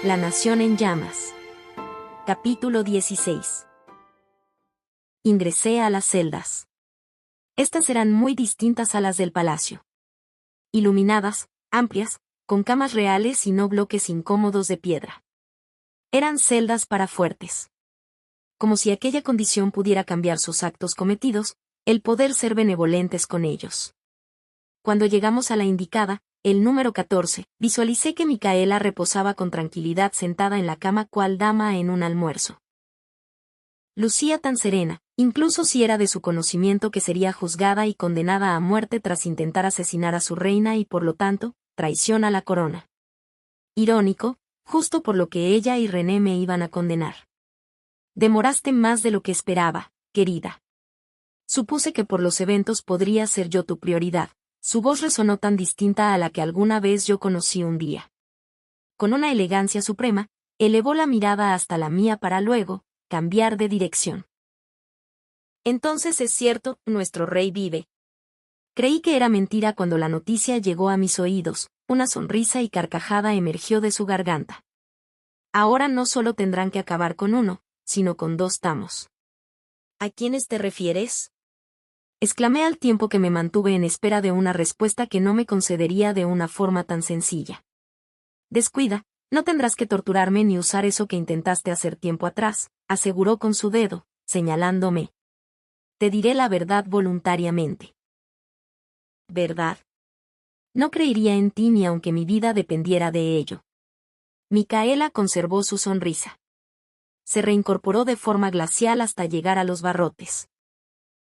La nación en llamas. Capítulo 16. Ingresé a las celdas. Estas eran muy distintas a las del palacio. Iluminadas, amplias, con camas reales y no bloques incómodos de piedra. Eran celdas para fuertes. Como si aquella condición pudiera cambiar sus actos cometidos, el poder ser benevolentes con ellos. Cuando llegamos a la indicada, el número 14, visualicé que Micaela reposaba con tranquilidad sentada en la cama cual dama en un almuerzo. Lucía tan serena, incluso si era de su conocimiento que sería juzgada y condenada a muerte tras intentar asesinar a su reina y por lo tanto, traición a la corona. Irónico, justo por lo que ella y René me iban a condenar. Demoraste más de lo que esperaba, querida. Supuse que por los eventos podría ser yo tu prioridad. Su voz resonó tan distinta a la que alguna vez yo conocí un día. Con una elegancia suprema, elevó la mirada hasta la mía para luego, cambiar de dirección. Entonces es cierto, nuestro rey vive. Creí que era mentira cuando la noticia llegó a mis oídos, una sonrisa y carcajada emergió de su garganta. Ahora no solo tendrán que acabar con uno, sino con dos tamos. ¿A quiénes te refieres? Exclamé al tiempo que me mantuve en espera de una respuesta que no me concedería de una forma tan sencilla. Descuida, no tendrás que torturarme ni usar eso que intentaste hacer tiempo atrás, aseguró con su dedo, señalándome. Te diré la verdad voluntariamente. ¿Verdad? No creería en ti ni aunque mi vida dependiera de ello. Micaela conservó su sonrisa. Se reincorporó de forma glacial hasta llegar a los barrotes.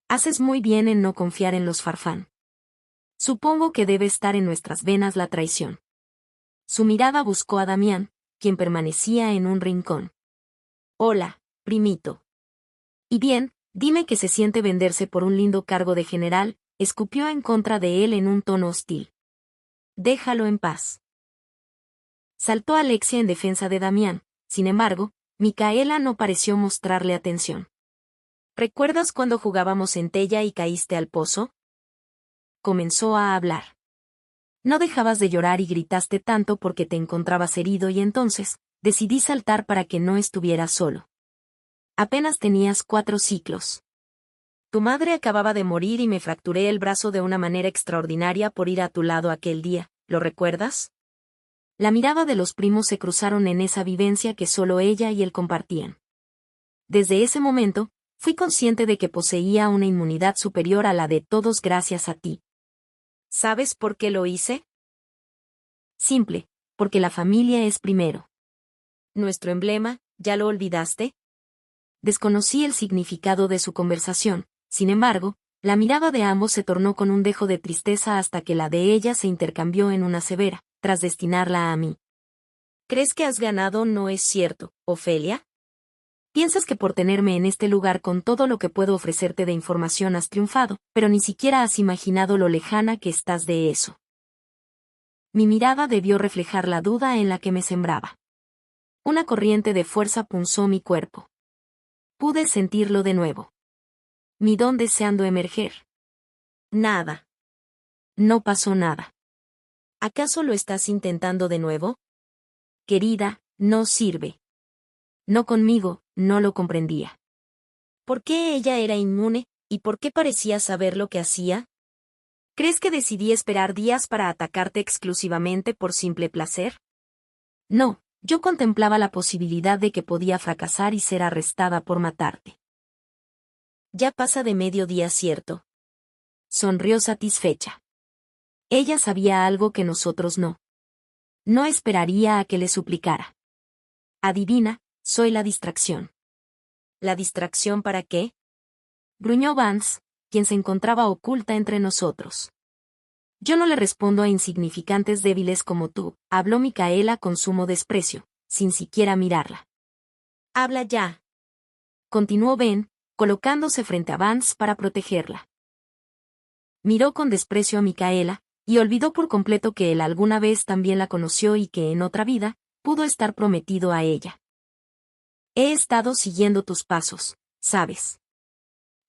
Haces muy bien en no confiar en los Farfán. Supongo que debe estar en nuestras venas la traición. Su mirada buscó a Damián, quien permanecía en un rincón. Hola, primito. Y bien, dime que se siente venderse por un lindo cargo de general, escupió en contra de él en un tono hostil. Déjalo en paz. Saltó Alexia en defensa de Damián, sin embargo, Micaela no pareció mostrarle atención. ¿Recuerdas cuando jugábamos en Tella y caíste al pozo? Comenzó a hablar. No dejabas de llorar y gritaste tanto porque te encontrabas herido y entonces, decidí saltar para que no estuvieras solo. Apenas tenías 4 ciclos. Tu madre acababa de morir y me fracturé el brazo de una manera extraordinaria por ir a tu lado aquel día, ¿lo recuerdas? La mirada de los primos se cruzaron en esa vivencia que solo ella y él compartían. Desde ese momento, fui consciente de que poseía una inmunidad superior a la de todos gracias a ti. ¿Sabes por qué lo hice? Simple, porque la familia es primero. ¿Nuestro emblema, ya lo olvidaste? Desconocí el significado de su conversación, sin embargo, la mirada de ambos se tornó con un dejo de tristeza hasta que la de ella se intercambió en una severa, tras destinarla a mí. ¿Crees que has ganado? No es cierto, Ofelia. Piensas que por tenerme en este lugar con todo lo que puedo ofrecerte de información has triunfado, pero ni siquiera has imaginado lo lejana que estás de eso. Mi mirada debió reflejar la duda en la que me sembraba. Una corriente de fuerza punzó mi cuerpo. Pude sentirlo de nuevo. Mi don deseando emerger. Nada. No pasó nada. ¿Acaso lo estás intentando de nuevo? Querida, no sirve. No conmigo, no lo comprendía. ¿Por qué ella era inmune, y por qué parecía saber lo que hacía? ¿Crees que decidí esperar días para atacarte exclusivamente por simple placer? No, yo contemplaba la posibilidad de que podía fracasar y ser arrestada por matarte. Ya pasa de mediodía, ¿cierto? Sonrió satisfecha. Ella sabía algo que nosotros no. No esperaría a que le suplicara. Adivina, soy la distracción. ¿La distracción para qué? Gruñó Vance, quien se encontraba oculta entre nosotros. Yo no le respondo a insignificantes débiles como tú, habló Micaela con sumo desprecio, sin siquiera mirarla. Habla ya. Continuó Ben, colocándose frente a Vance para protegerla. Miró con desprecio a Micaela, y olvidó por completo que él alguna vez también la conoció y que en otra vida, pudo estar prometido a ella. He estado siguiendo tus pasos, ¿sabes?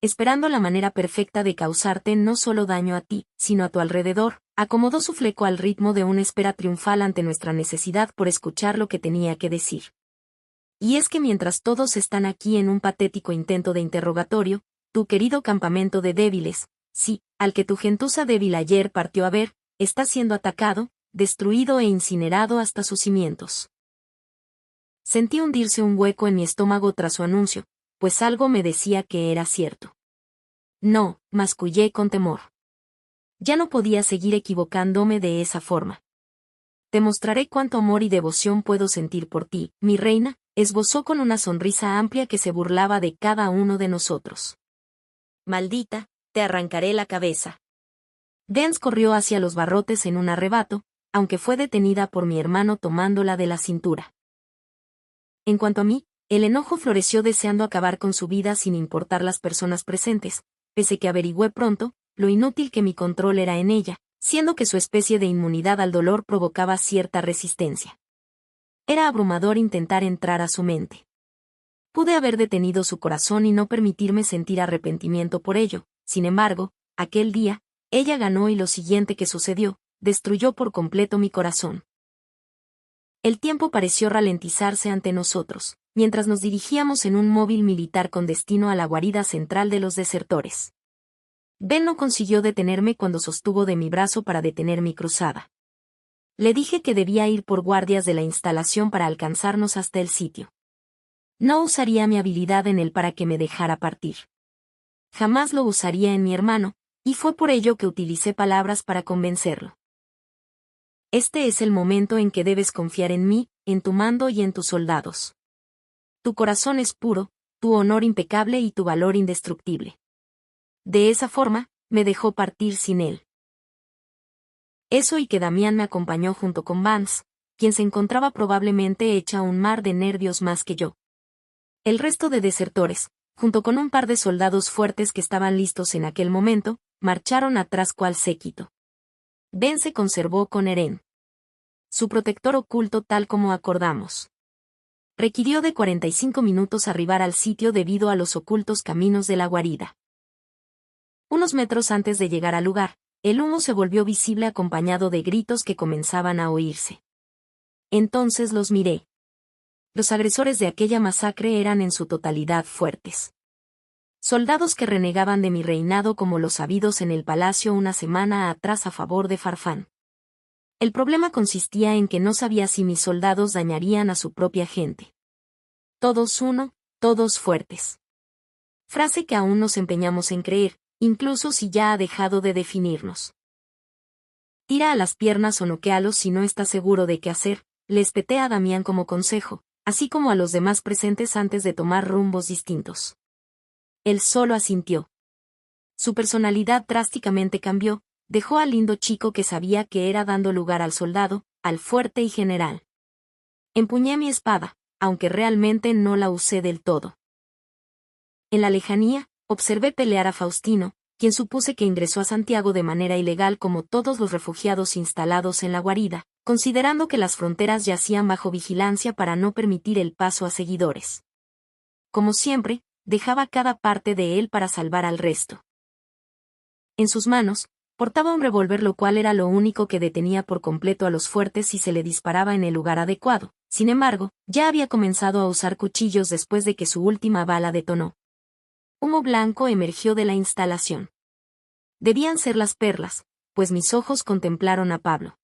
esperando la manera perfecta de causarte no solo daño a ti, sino a tu alrededor, acomodó su fleco al ritmo de una espera triunfal ante nuestra necesidad por escuchar lo que tenía que decir. Y es que mientras todos están aquí en un patético intento de interrogatorio, tu querido campamento de débiles, sí, al que tu gentuza débil ayer partió a ver, está siendo atacado, destruido e incinerado hasta sus cimientos. Sentí hundirse un hueco en mi estómago tras su anuncio, pues algo me decía que era cierto. No, mascullé con temor. Ya no podía seguir equivocándome de esa forma. Te mostraré cuánto amor y devoción puedo sentir por ti, mi reina, esbozó con una sonrisa amplia que se burlaba de cada uno de nosotros. Maldita, te arrancaré la cabeza. Dance corrió hacia los barrotes en un arrebato, aunque fue detenida por mi hermano tomándola de la cintura. En cuanto a mí, el enojo floreció deseando acabar con su vida sin importar las personas presentes, pese que averigüé pronto lo inútil que mi control era en ella, siendo que su especie de inmunidad al dolor provocaba cierta resistencia. Era abrumador intentar entrar a su mente. Pude haber detenido su corazón y no permitirme sentir arrepentimiento por ello, sin embargo, aquel día, ella ganó y lo siguiente que sucedió, destruyó por completo mi corazón. El tiempo pareció ralentizarse ante nosotros, mientras nos dirigíamos en un móvil militar con destino a la guarida central de los desertores. Ben no consiguió detenerme cuando sostuvo de mi brazo para detener mi cruzada. Le dije que debía ir por guardias de la instalación para alcanzarnos hasta el sitio. No usaría mi habilidad en él para que me dejara partir. Jamás lo usaría en mi hermano, y fue por ello que utilicé palabras para convencerlo. Este es el momento en que debes confiar en mí, en tu mando y en tus soldados. Tu corazón es puro, tu honor impecable y tu valor indestructible. De esa forma, me dejó partir sin él. Eso y que Damián me acompañó junto con Vance, quien se encontraba probablemente hecha un mar de nervios más que yo. El resto de desertores, junto con un par de soldados fuertes que estaban listos en aquel momento, marcharon atrás cual séquito. Ben se conservó con Eren, su protector oculto tal como acordamos. Requirió de 45 minutos arribar al sitio debido a los ocultos caminos de la guarida. Unos metros antes de llegar al lugar, el humo se volvió visible acompañado de gritos que comenzaban a oírse. Entonces los miré. Los agresores de aquella masacre eran en su totalidad fuertes. Soldados que renegaban de mi reinado como los habidos en el palacio una semana atrás a favor de Farfán. El problema consistía en que no sabía si mis soldados dañarían a su propia gente. Todos uno, todos fuertes. Frase que aún nos empeñamos en creer, incluso si ya ha dejado de definirnos. Tira a las piernas o noquéalos si no estás seguro de qué hacer, le espeté a Damián como consejo, así como a los demás presentes antes de tomar rumbos distintos. Él solo asintió. Su personalidad drásticamente cambió, dejó al lindo chico que sabía que era dando lugar al soldado, al fuerte y general. Empuñé mi espada, aunque realmente no la usé del todo. En la lejanía, observé pelear a Faustino, quien supuse que ingresó a Santiago de manera ilegal como todos los refugiados instalados en la guarida, considerando que las fronteras yacían bajo vigilancia para no permitir el paso a seguidores. Como siempre, dejaba cada parte de él para salvar al resto. En sus manos, portaba un revólver, lo cual era lo único que detenía por completo a los fuertes si se le disparaba en el lugar adecuado. Sin embargo, ya había comenzado a usar cuchillos después de que su última bala detonó. Humo blanco emergió de la instalación. Debían ser las perlas, pues mis ojos contemplaron a Pablo.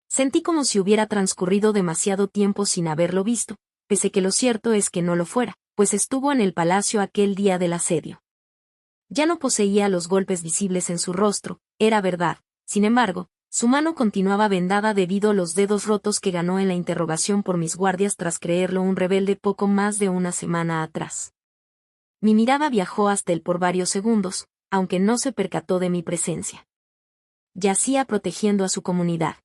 Sentí como si hubiera transcurrido demasiado tiempo sin haberlo visto, pese que lo cierto es que no lo fuera, pues estuvo en el palacio aquel día del asedio. Ya no poseía los golpes visibles en su rostro, era verdad, sin embargo, su mano continuaba vendada debido a los dedos rotos que ganó en la interrogación por mis guardias tras creerlo un rebelde poco más de una semana atrás. Mi mirada viajó hasta él por varios segundos, aunque no se percató de mi presencia. Yacía protegiendo a su comunidad.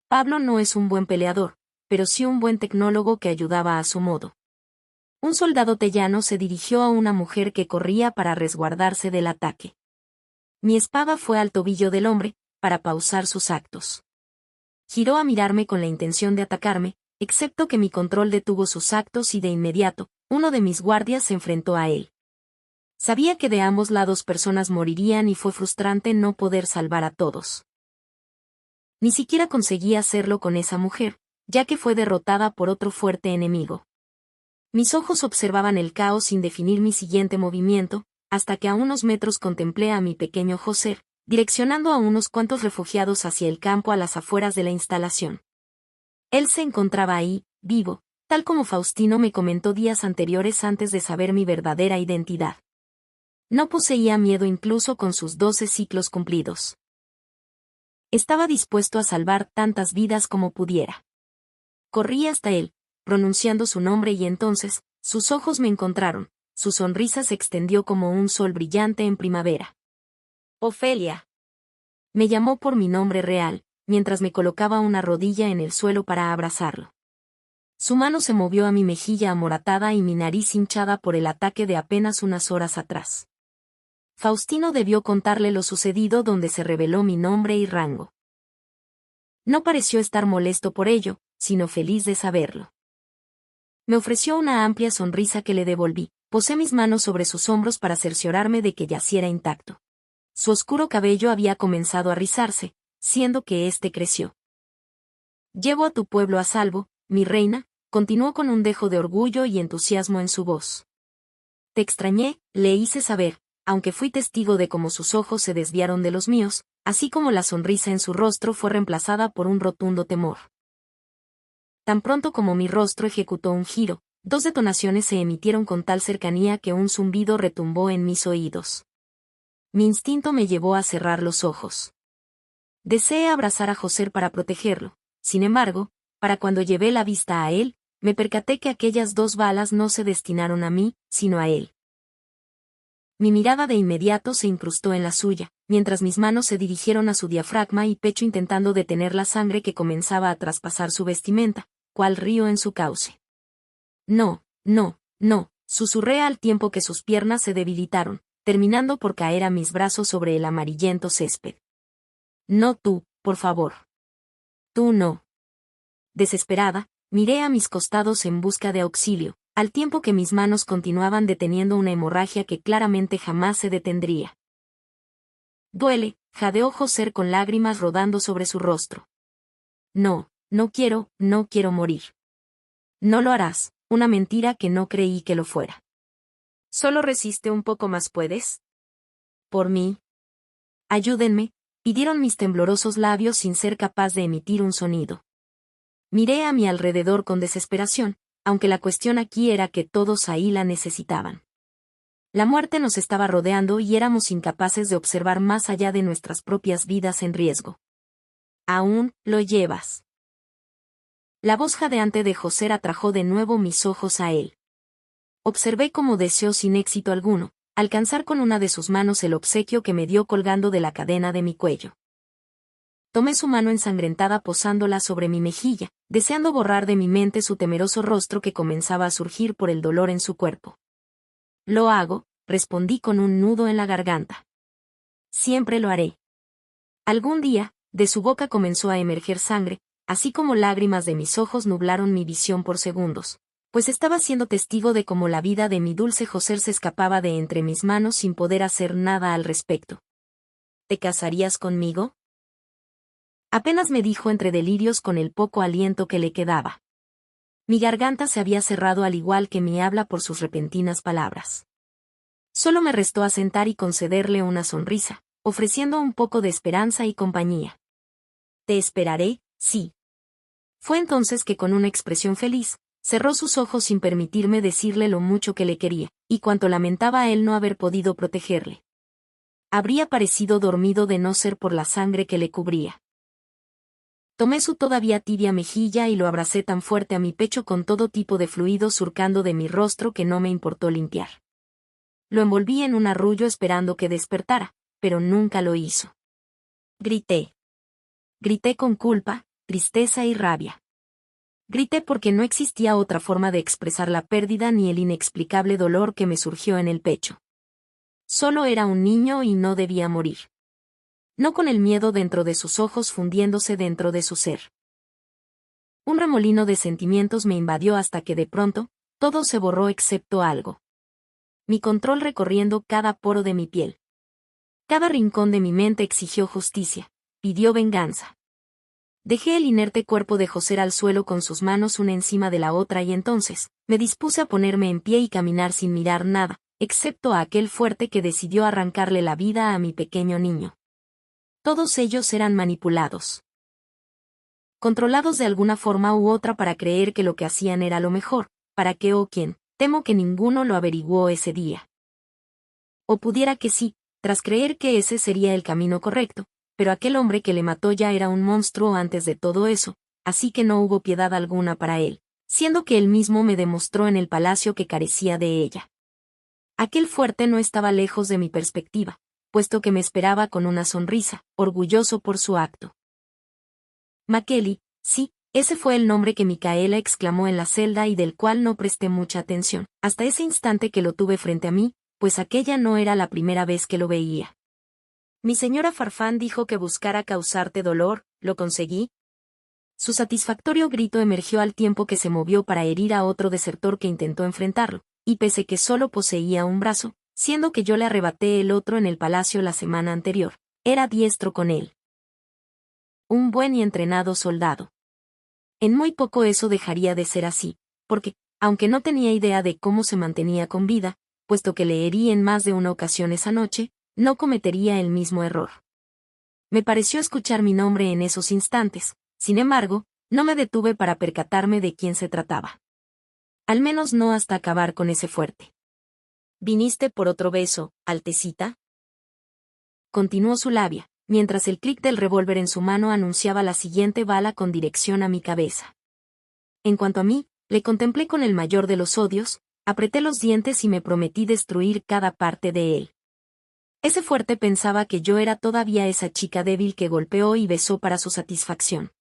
Pablo no es un buen peleador, pero sí un buen tecnólogo que ayudaba a su modo. Un soldado tellano se dirigió a una mujer que corría para resguardarse del ataque. Mi espada fue al tobillo del hombre, para pausar sus actos. Giró a mirarme con la intención de atacarme, excepto que mi control detuvo sus actos y de inmediato, uno de mis guardias se enfrentó a él. Sabía que de ambos lados personas morirían y fue frustrante no poder salvar a todos. Ni siquiera conseguí hacerlo con esa mujer, ya que fue derrotada por otro fuerte enemigo. Mis ojos observaban el caos sin definir mi siguiente movimiento, hasta que a unos metros contemplé a mi pequeño José, direccionando a unos cuantos refugiados hacia el campo a las afueras de la instalación. Él se encontraba ahí, vivo, tal como Faustino me comentó días anteriores antes de saber mi verdadera identidad. No poseía miedo incluso con sus 12 ciclos cumplidos. Estaba dispuesto a salvar tantas vidas como pudiera. Corrí hasta él, pronunciando su nombre y entonces, sus ojos me encontraron, su sonrisa se extendió como un sol brillante en primavera. Ofelia. Me llamó por mi nombre real, mientras me colocaba una rodilla en el suelo para abrazarlo. Su mano se movió a mi mejilla amoratada y mi nariz hinchada por el ataque de apenas unas horas atrás. Faustino debió contarle lo sucedido donde se reveló mi nombre y rango. No pareció estar molesto por ello, sino feliz de saberlo. Me ofreció una amplia sonrisa que le devolví, posé mis manos sobre sus hombros para cerciorarme de que yaciera intacto. Su oscuro cabello había comenzado a rizarse, siendo que éste creció. Llevo a tu pueblo a salvo, mi reina, continuó con un dejo de orgullo y entusiasmo en su voz. Te extrañé, le hice saber, aunque fui testigo de cómo sus ojos se desviaron de los míos, así como la sonrisa en su rostro fue reemplazada por un rotundo temor. Tan pronto como mi rostro ejecutó un giro, 2 detonaciones se emitieron con tal cercanía que un zumbido retumbó en mis oídos. Mi instinto me llevó a cerrar los ojos. Deseé abrazar a José para protegerlo, sin embargo, para cuando llevé la vista a él, me percaté que aquellas 2 balas no se destinaron a mí, sino a él. Mi mirada de inmediato se incrustó en la suya, mientras mis manos se dirigieron a su diafragma y pecho intentando detener la sangre que comenzaba a traspasar su vestimenta, cual río en su cauce. No, no, no, susurré al tiempo que sus piernas se debilitaron, terminando por caer a mis brazos sobre el amarillento césped. No tú, por favor. Tú no. Desesperada, miré a mis costados en busca de auxilio, al tiempo que mis manos continuaban deteniendo una hemorragia que claramente jamás se detendría. Duele, jadeó José con lágrimas rodando sobre su rostro. No, no quiero morir. No lo harás, una mentira que no creí que lo fuera. Solo resiste un poco más, ¿puedes? Por mí. Ayúdenme, pidieron mis temblorosos labios sin ser capaz de emitir un sonido. Miré a mi alrededor con desesperación, aunque la cuestión aquí era que todos ahí la necesitaban. La muerte nos estaba rodeando y éramos incapaces de observar más allá de nuestras propias vidas en riesgo. Aún lo llevas. La voz jadeante de José atrajo de nuevo mis ojos a él. Observé cómo deseó sin éxito alguno, alcanzar con una de sus manos el obsequio que me dio colgando de la cadena de mi cuello. Tomé su mano ensangrentada posándola sobre mi mejilla, deseando borrar de mi mente su temeroso rostro que comenzaba a surgir por el dolor en su cuerpo. Lo hago, respondí con un nudo en la garganta. Siempre lo haré. Algún día, de su boca comenzó a emerger sangre, así como lágrimas de mis ojos nublaron mi visión por segundos, pues estaba siendo testigo de cómo la vida de mi dulce José se escapaba de entre mis manos sin poder hacer nada al respecto. ¿Te casarías conmigo? Apenas me dijo entre delirios con el poco aliento que le quedaba. Mi garganta se había cerrado al igual que mi habla por sus repentinas palabras. Solo me restó asentar y concederle una sonrisa, ofreciendo un poco de esperanza y compañía. Te esperaré, sí. Fue entonces que con una expresión feliz, cerró sus ojos sin permitirme decirle lo mucho que le quería, y cuánto lamentaba a él no haber podido protegerle. Habría parecido dormido de no ser por la sangre que le cubría. Tomé su todavía tibia mejilla y lo abracé tan fuerte a mi pecho con todo tipo de fluidos surcando de mi rostro que no me importó limpiar. Lo envolví en un arrullo esperando que despertara, pero nunca lo hizo. Grité. Grité con culpa, tristeza y rabia. Grité porque no existía otra forma de expresar la pérdida ni el inexplicable dolor que me surgió en el pecho. Solo era un niño y no debía morir. No con el miedo dentro de sus ojos fundiéndose dentro de su ser. Un remolino de sentimientos me invadió hasta que de pronto, todo se borró excepto algo. mi control recorriendo cada poro de mi piel. Cada rincón de mi mente exigió justicia, pidió venganza. Dejé el inerte cuerpo de José al suelo con sus manos una encima de la otra y entonces, me dispuse a ponerme en pie y caminar sin mirar nada, excepto a aquel fuerte que decidió arrancarle la vida a mi pequeño niño. Todos ellos eran manipulados. Controlados de alguna forma u otra para creer que lo que hacían era lo mejor, para qué o quién, temo que ninguno lo averiguó ese día. O pudiera que sí, tras creer que ese sería el camino correcto, pero aquel hombre que le mató ya era un monstruo antes de todo eso, así que no hubo piedad alguna para él, siendo que él mismo me demostró en el palacio que carecía de ella. Aquel fuerte no estaba lejos de mi perspectiva, puesto que me esperaba con una sonrisa, orgulloso por su acto. Makeli, sí, ese fue el nombre que Micaela exclamó en la celda y del cual no presté mucha atención, hasta ese instante que lo tuve frente a mí, pues aquella no era la primera vez que lo veía. Mi señora Farfán dijo que buscara causarte dolor, ¿lo conseguí? Su satisfactorio grito emergió al tiempo que se movió para herir a otro desertor que intentó enfrentarlo, y pese que solo poseía un brazo, siendo que yo le arrebaté el otro en el palacio la semana anterior, era diestro con él. Un buen y entrenado soldado. En muy poco eso dejaría de ser así, porque, aunque no tenía idea de cómo se mantenía con vida, puesto que le herí en más de una ocasión esa noche, no cometería el mismo error. Me pareció escuchar mi nombre en esos instantes, sin embargo, no me detuve para percatarme de quién se trataba. Al menos no hasta acabar con ese fuerte. ¿Viniste por otro beso, Altecita? Continuó su labia, mientras el clic del revólver en su mano anunciaba la siguiente bala con dirección a mi cabeza. En cuanto a mí, le contemplé con el mayor de los odios, apreté los dientes y me prometí destruir cada parte de él. Ese fuerte pensaba que yo era todavía esa chica débil que golpeó y besó para su satisfacción.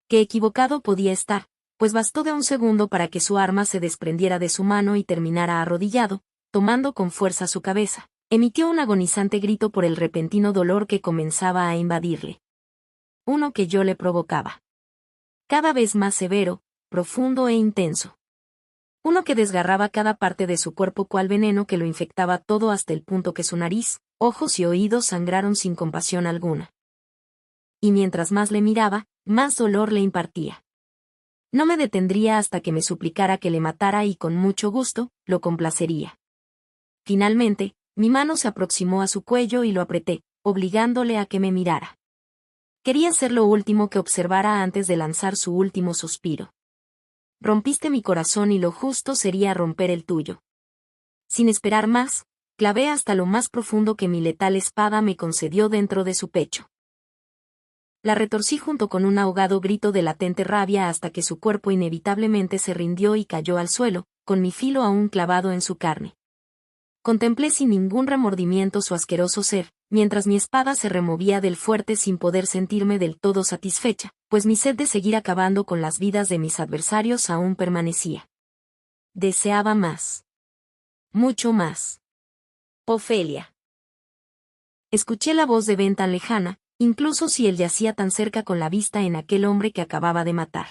Qué equivocado podía estar, pues bastó de un segundo para que su arma se desprendiera de su mano y terminara arrodillado, tomando con fuerza su cabeza. Emitió un agonizante grito por el repentino dolor que comenzaba a invadirle. Uno que yo le provocaba. Cada vez más severo, profundo e intenso. Uno que desgarraba cada parte de su cuerpo cual veneno que lo infectaba todo hasta el punto que su nariz, ojos y oídos sangraron sin compasión alguna. Y mientras más le miraba, más dolor le impartía. No me detendría hasta que me suplicara que le matara y con mucho gusto, lo complacería. Finalmente, mi mano se aproximó a su cuello y lo apreté, obligándole a que me mirara. Quería ser lo último que observara antes de lanzar su último suspiro. Rompiste mi corazón y lo justo sería romper el tuyo. Sin esperar más, clavé hasta lo más profundo que mi letal espada me concedió dentro de su pecho. La retorcí junto con un ahogado grito de latente rabia hasta que su cuerpo inevitablemente se rindió y cayó al suelo, con mi filo aún clavado en su carne. Contemplé sin ningún remordimiento su asqueroso ser, mientras mi espada se removía del fuerte sin poder sentirme del todo satisfecha, pues mi sed de seguir acabando con las vidas de mis adversarios aún permanecía. Deseaba más. Mucho más. Ofelia. Escuché la voz de Ben tan lejana, incluso si él yacía tan cerca con la vista en aquel hombre que acababa de matar.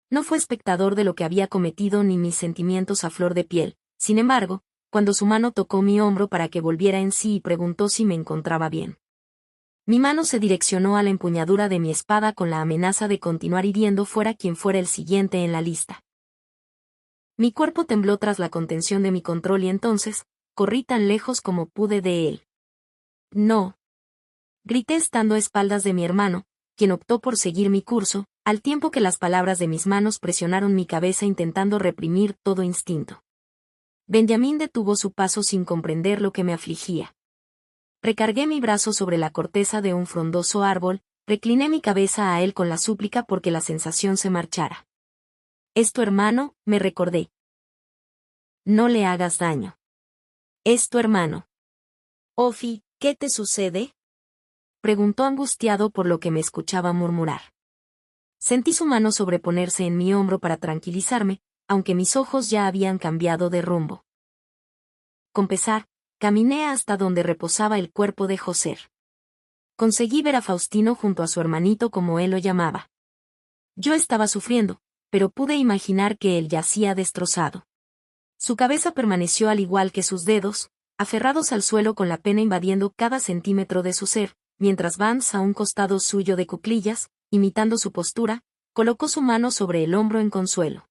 No fue espectador de lo que había cometido ni mis sentimientos a flor de piel, sin embargo, cuando su mano tocó mi hombro para que volviera en sí y preguntó si me encontraba bien. Mi mano se direccionó a la empuñadura de mi espada con la amenaza de continuar hiriendo fuera quien fuera el siguiente en la lista. Mi cuerpo tembló tras la contención de mi control y entonces, corrí tan lejos como pude de él. No. Grité estando a espaldas de mi hermano, quien optó por seguir mi curso, al tiempo que las palabras de mis manos presionaron mi cabeza intentando reprimir todo instinto. Benjamín detuvo su paso sin comprender lo que me afligía. Recargué mi brazo sobre la corteza de un frondoso árbol, recliné mi cabeza a él con la súplica porque la sensación se marchara. «Es tu hermano», me recordé. «No le hagas daño. Es tu hermano». «Ofi, ¿qué te sucede?», preguntó angustiado por lo que me escuchaba murmurar. Sentí su mano sobreponerse en mi hombro para tranquilizarme, aunque mis ojos ya habían cambiado de rumbo. Con pesar, caminé hasta donde reposaba el cuerpo de José. Conseguí ver a Faustino junto a su hermanito como él lo llamaba. Yo estaba sufriendo, pero pude imaginar que él yacía destrozado. Su cabeza permaneció al igual que sus dedos, aferrados al suelo con la pena invadiendo cada centímetro de su ser, mientras Vance, a un costado suyo de cuclillas, imitando su postura, colocó su mano sobre el hombro en consuelo.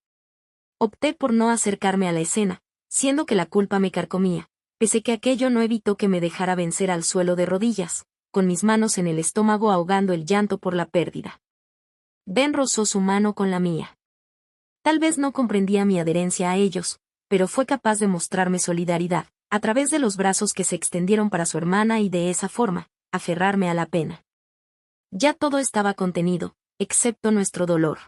Opté por no acercarme a la escena, siendo que la culpa me carcomía, pese que aquello no evitó que me dejara vencer al suelo de rodillas, con mis manos en el estómago ahogando el llanto por la pérdida. Ben rozó su mano con la mía. Tal vez no comprendía mi adherencia a ellos, pero fue capaz de mostrarme solidaridad, a través de los brazos que se extendieron para su hermana y de esa forma, aferrarme a la pena. Ya todo estaba contenido, excepto nuestro dolor.